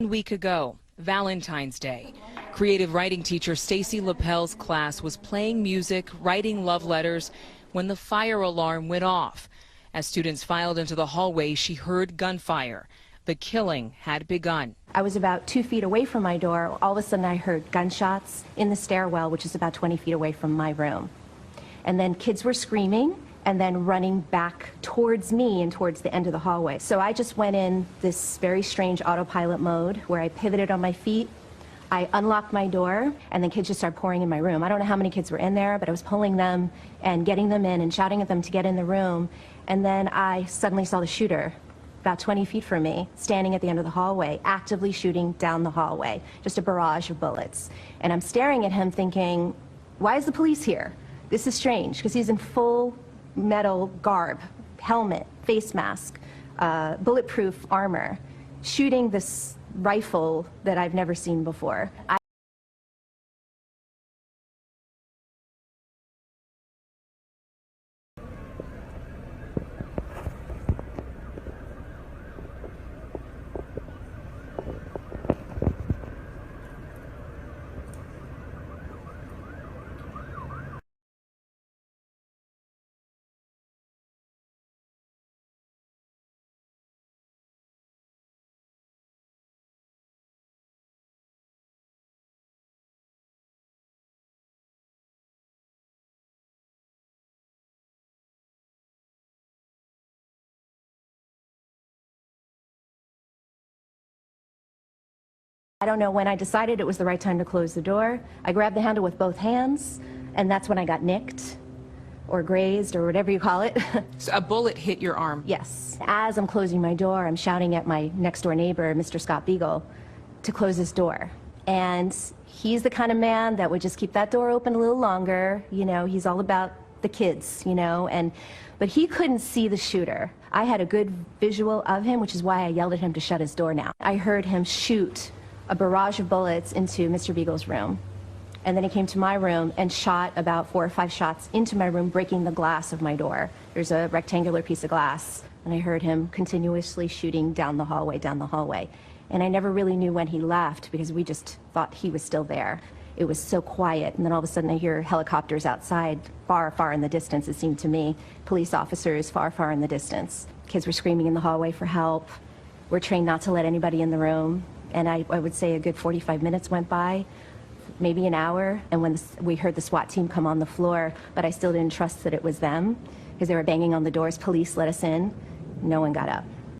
1 week ago, Valentine's Day, creative writing teacher Stacey Lippel's class was playing music, writing love letters when the fire alarm went off. As students filed into the hallway, she heard gunfire. The killing had begun. I was about 2 feet away from my door. All of a sudden I heard gunshots in the stairwell, which is about 20 feet away from my room. And then kids were screaming and then running back towards me and towards the end of the hallway. So I just went in this very strange autopilot mode where I pivoted on my feet. I unlocked my door, and then kids just started pouring in my room. I don't know how many kids were in there, but I was pulling them and getting them in and shouting at them to get in the room. And then I suddenly saw the shooter about 20 feet from me, standing at the end of the hallway, actively shooting down the hallway, just a barrage of bullets. And I'm staring at him thinking, why is the police here? This is strange, because he's in full metal garb, helmet, face mask, bulletproof armor, shooting this rifle that I've never seen before. I don't know when I decided it was the right time to close the door. I grabbed the handle with both hands, and that's when I got nicked or grazed or whatever you call it. So a bullet hit your arm? Yes. As I'm closing my door, I'm shouting at my next door neighbor, Mr. Scott Beagle, to close his door. And he's the kind of man that would just keep that door open a little longer. You know, he's all about the kids, you know, but he couldn't see the shooter. I had a good visual of him, which is why I yelled at him to shut his door now. I heard him shoot a barrage of bullets into Mr. Beagle's room. And then he came to my room and shot about 4 or 5 shots into my room, breaking the glass of my door. There's a rectangular piece of glass. And I heard him continuously shooting down the hallway. And I never really knew when he left because we just thought he was still there. It was so quiet. And then all of a sudden I hear helicopters outside, far, far in the distance, it seemed to me. Police officers far, far in the distance. Kids were screaming in the hallway for help. We're trained not to let anybody in the room. And I would say a good 45 minutes went by, maybe an hour, and when we heard the SWAT team come on the floor, but I still didn't trust that it was them because they were banging on the doors. Police let us in. No one got up.